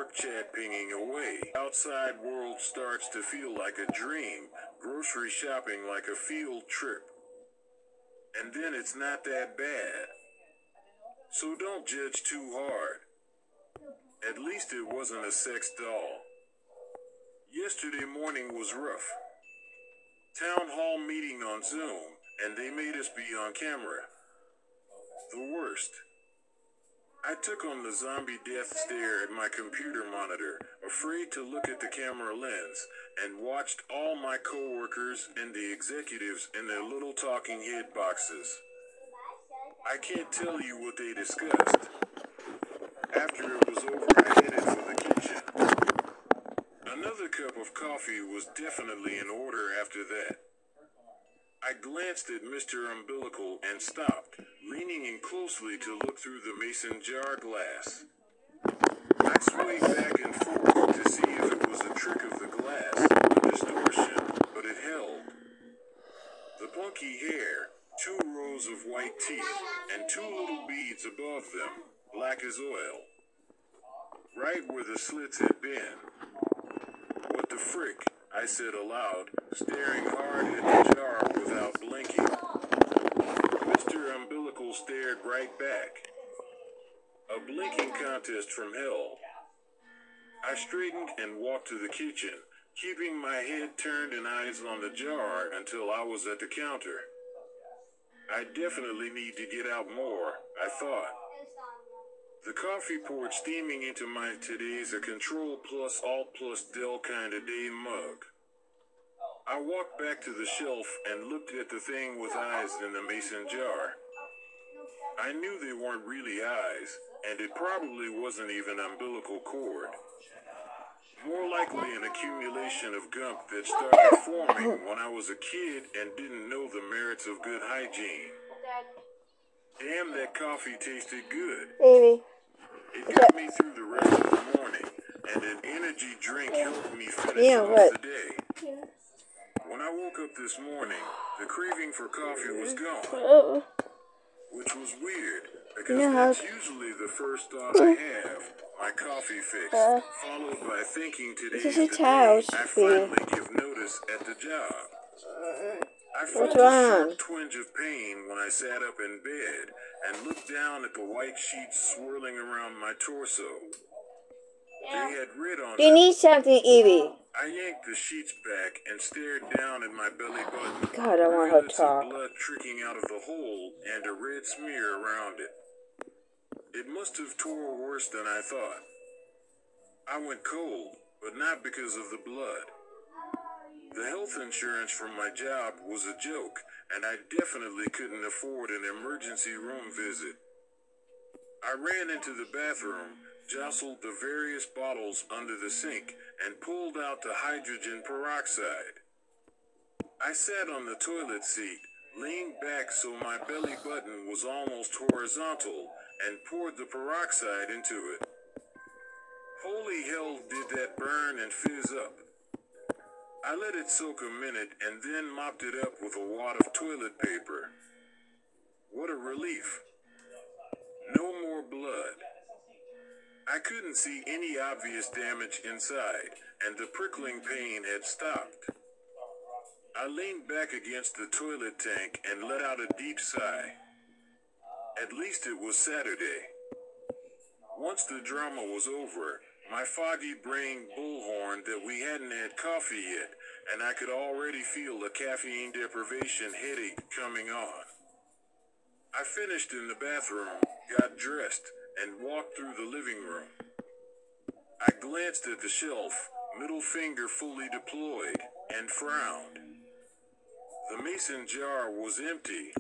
work chat pinging away. Outside world starts to feel like a dream. Grocery shopping like a field trip. And then it's not that bad. So don't judge too hard. At least it wasn't a sex doll. Yesterday morning was rough. Town hall meeting on Zoom, and they made us be on camera. The worst. I took on the zombie death stare at my computer monitor, afraid to look at the camera lens, and watched all my coworkers and the executives in their little talking head boxes. I can't tell you what they discussed. After it was over, I headed for the kitchen. Another cup of coffee was definitely in order after that. I glanced at Mr. Umbilical and stopped, leaning in closely to look through the mason jar glass. I swayed back and forth to see if it was a trick of the glass, a distortion, but it held. The punky hair, 2 rows of white teeth, and 2 little beads above them, black as oil. Right where the slits had been. What the frick? I said aloud, staring hard at the jar without blinking. Mr. Umbilical stared right back. A blinking contest from hell. I straightened and walked to the kitchen, keeping my head turned and eyes on the jar until I was at the counter. I definitely need to get out more, I thought. The coffee poured steaming into my today's a Control plus Alt plus Del kind of day mug. I walked back to the shelf and looked at the thing with eyes in the mason jar. I knew they weren't really eyes, and it probably wasn't even umbilical cord. More likely an accumulation of gunk that started forming when I was a kid and didn't know the merits of good hygiene. Damn, that coffee tasted good. Baby. It got me through the rest of the morning, and an energy drink helped me finish off the day. When I woke up this morning, the craving for coffee was gone, which was weird, because that's usually the first thought I have, my coffee fix, followed by thinking today is the day I finally give notice at the job. I felt a sharp twinge of pain when I sat up in bed and looked down at the white sheets swirling around my torso. They had red on them. You need something, Evie. I yanked the sheets back and stared down at my belly button. God, I want her to talk. Of blood trickling out of the hole and a red smear around it. It must have tore worse than I thought. I went cold, but not because of the blood. The health insurance from my job was a joke, and I definitely couldn't afford an emergency room visit. I ran into the bathroom, jostled the various bottles under the sink, and pulled out the hydrogen peroxide. I sat on the toilet seat, leaned back so my belly button was almost horizontal, and poured the peroxide into it. Holy hell, did that burn and fizz up. I let it soak a minute and then mopped it up with a wad of toilet paper. What a relief. No more blood. I couldn't see any obvious damage inside, and the prickling pain had stopped. I leaned back against the toilet tank and let out a deep sigh. At least it was Saturday. Once the drama was over, my foggy-brained bullhorned that we hadn't had coffee yet, and I could already feel the caffeine deprivation headache coming on. I finished in the bathroom, got dressed, and walked through the living room. I glanced at the shelf, middle finger fully deployed, and frowned. The mason jar was empty.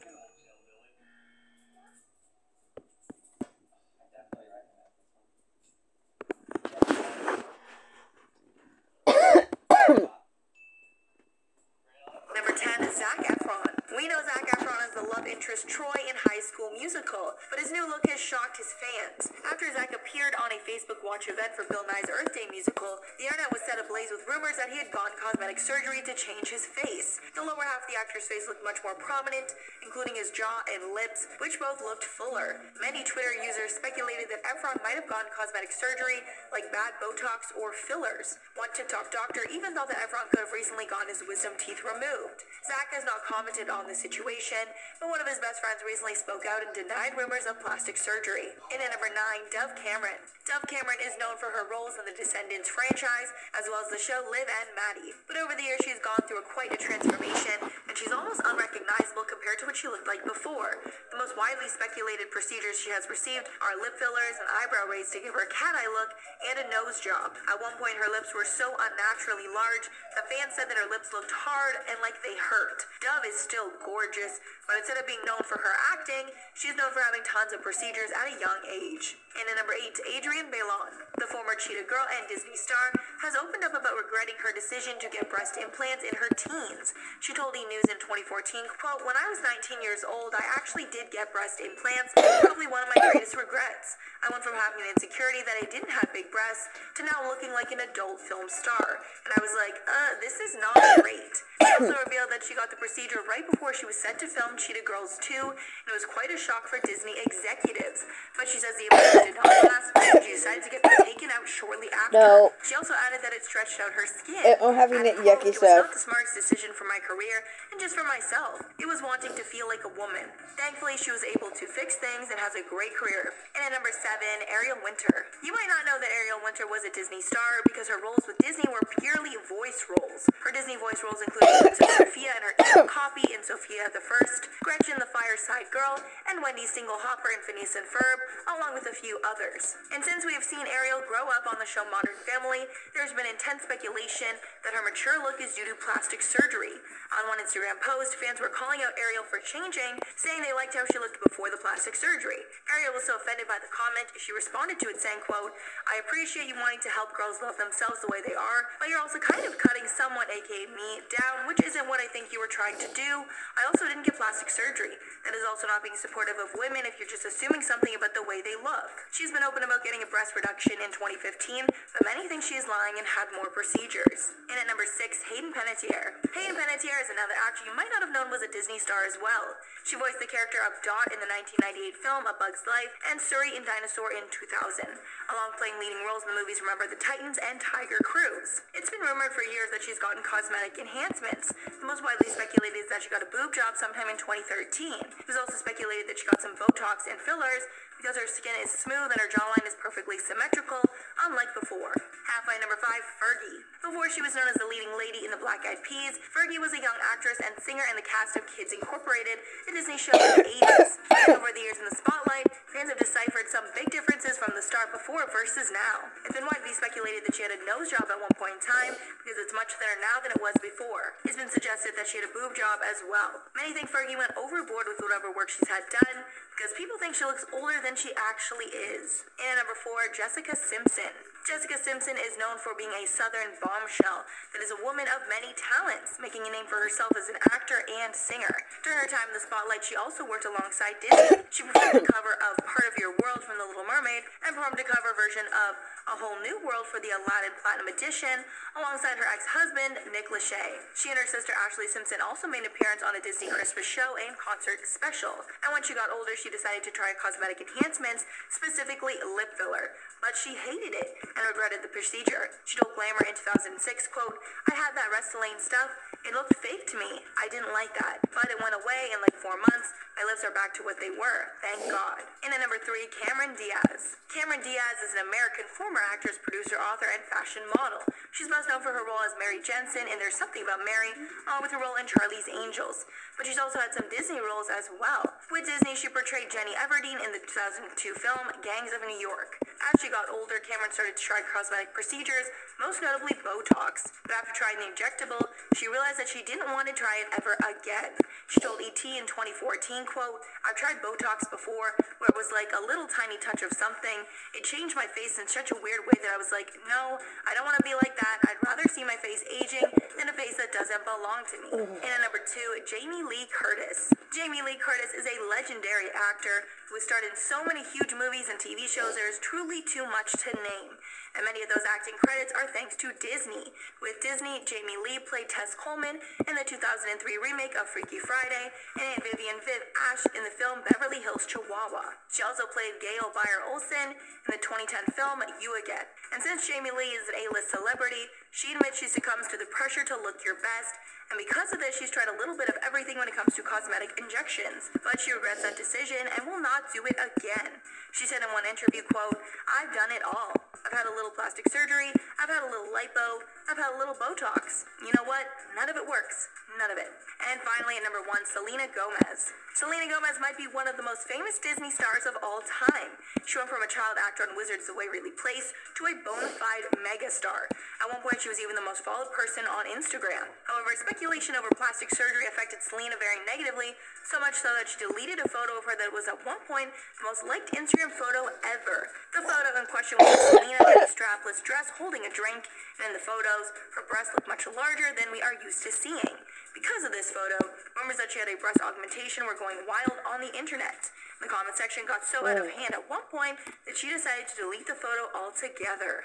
Number 10 is Zac Efron. We know Zac Efron as the love interest Troy in High School Musical, but his new look has shocked his fans. After Zach appeared on a Facebook Watch event for Bill Nye's Earth Day musical, the internet was set ablaze with rumors that he had gotten cosmetic surgery to change his face. The lower half of the actor's face looked much more prominent, including his jaw and lips, which both looked fuller. Many Twitter users speculated that Efron might have gotten cosmetic surgery, like bad Botox or fillers. One TikTok doctor even thought that Efron could have recently gotten his wisdom teeth removed. Zach has not commented on the situation, but one of his best friends recently spoke out and denied rumors of plastic surgery. In at number 9, Dove Cameron. Dove Cameron is known for her roles in the Descendants franchise, as well as the show Liv and Maddie. But over the years, she's gone through quite a transformation, and she's almost unrecognizable compared to what she looked like before. The most widely speculated procedures she has received are lip fillers, an eyebrow raise to give her a cat eye look, and a nose job. At one point, her lips were so unnaturally large that fans said that her lips looked hard and like they hurt. Dove is still gorgeous, but instead of being known for her acting, she's known for having tons of procedures at a young age. And at number 8, Adrienne Bailon. The former Cheetah Girl and Disney star has opened up about regretting her decision to get breast implants in her teens. She told E! News in 2014, quote, "When I was 19 years old, I actually did get breast implants, probably one of my greatest regrets. I went from having an insecurity that I didn't have big breasts to now looking like an adult film star. And I was like, this is not great." She also revealed that she got the procedure right before she was set to film Cheetah Girls 2, and it was quite a shock for Disney executives. But she says the implants did not last, and she decided to get them taken out shortly after. No. She also added that it stretched out her skin. I'm having Adding, that yucky "It was stuff. not the smartest decision for my career, and just for myself. It was wanting to feel like a woman. Thankfully, she was able to fix things and has a great career." And at number 7, Ariel Winter. You might not know that Ariel Winter was a Disney star because her roles with Disney were purely voice roles. Her Disney voice roles included Princess Sophia and her evil copy in Sophia the First, Gretchen the Fireside Girl, and Wendy Single Hopper in Phineas and Ferb, along with a few others. And since we have seen Ariel grow up on the show Modern Family, there's been intense speculation that her mature look is due to plastic surgery. On one Instagram post, fans were calling out Ariel for changing, saying they liked how she looked before the plastic surgery. Ariel was so offended by the comment, she responded to it saying, quote, "I appreciate you wanting to help girls love themselves the way they are, but you're also kind of cutting someone, aka me, down, which isn't what I think you were trying to do. I also didn't get plastic surgery. That is also not being supportive of women if you're just assuming something about the way they look." She's been open about getting a breast reduction in 2015, but many think she is lying and had more procedures. And at number 6, Hayden Panettiere. Hayden Panettiere is another actor you might not have known was a Disney star as well. She voiced the character of Dot in the 1998 film A Bug's Life and Suri in Dinosaur in 2000, along playing leading roles in the movies Remember the Titans and Tiger Cruise. It's been rumored for years that she's gotten cosmetic enhancements. The most widely speculated is that she got a boob job sometime in 2013. It was also speculated that she got some Botox and fillers because her skin is smooth and her jawline is perfectly symmetrical, unlike before. Halfway number 5, Fergie. Before she was known as the leading lady in the Black Eyed Peas, Fergie was a young actress and singer in the cast of Kids Incorporated, a Disney show in the 80s. Over the years in the spotlight, fans have deciphered some big differences from the star before versus now. It's been widely speculated that she had a nose job at one point in time because it's much thinner now than it was before. It's been suggested that she had a boob job as well. Many think Fergie went overboard with whatever work she's had done because people think she looks older than she actually is. And at number 4, Jessica Simpson. Jessica Simpson is known for being a southern bombshell that is a woman of many talents, making a name for herself as an actor and singer. During her time in the spotlight, she also worked alongside Disney. She performed the cover of Part of Your World from The Little Mermaid and performed a cover version of A Whole New World for the Aladdin Platinum Edition alongside her ex-husband, Nick Lachey. She and her sister Ashley Simpson also made an appearance on a Disney Christmas show and concert special. And when she got older, she decided to try cosmetic enhancements, specifically lip filler. But she hated it and regretted the procedure. She told Glamour in 2006, quote, "I had that Restylane stuff. It looked fake to me. I didn't like that. But it went away in like 4 months. My lips are back to what they were. Thank God." And at number 3, Cameron Diaz. Cameron Diaz is an American former actress, producer, author, and fashion model. She's best known for her role as Mary Jensen in There's Something About Mary, along with her role in Charlie's Angels. But she's also had some Disney roles as well. With Disney, she portrayed Jenny Everdeen in the 2002 film Gangs of New York. As she got older, Cameron started to try cosmetic procedures, most notably Botox. But after trying the injectable, she realized that she didn't want to try it ever again. She told ET in 2014, quote, "I've tried Botox before, where it was like a little tiny touch of something. It changed my face in such a weird way that I was like, no, I don't want to be like that. I'd rather see my face aging than a face that doesn't doesn't belong to me. And at number 2, Jamie Lee Curtis. Jamie Lee Curtis is a legendary actor who has starred in so many huge movies and TV shows there is truly too much to name. And many of those acting credits are thanks to Disney. With Disney, Jamie Lee played Tess Coleman in the 2003 remake of Freaky Friday, and Aunt Vivian Viv Ash in the film Beverly Hills Chihuahua. She also played Gail Bayer Olsen in the 2010 film You Again. And since Jamie Lee is an A-list celebrity, she admits she succumbs to the pressure to look your best, and because of this, she's tried a little bit of everything when it comes to cosmetic injections. But she regrets that decision and will not do it again. She said in one interview, quote, "I've done it all. I've had a little plastic surgery, I've had a little lipo, I've had a little Botox. You know what? None of it works. None of it." And finally, at number 1, Selena Gomez. Selena Gomez might be one of the most famous Disney stars of all time. She went from a child actor on Wizards of Waverly Place to a bona fide megastar. At one point, she was even the most followed person on Instagram. However, speculation over plastic surgery affected Selena very negatively, so much so that she deleted a photo of her that was at one point the most liked Instagram photo ever. The photo in question was Selena in a strapless dress holding a drink, and in the photos, her breasts looked much larger than we are used to seeing. Because of this photo, rumors that she had a breast augmentation were going wild on the internet. The comment section got so out of hand at one point that she decided to delete the photo altogether.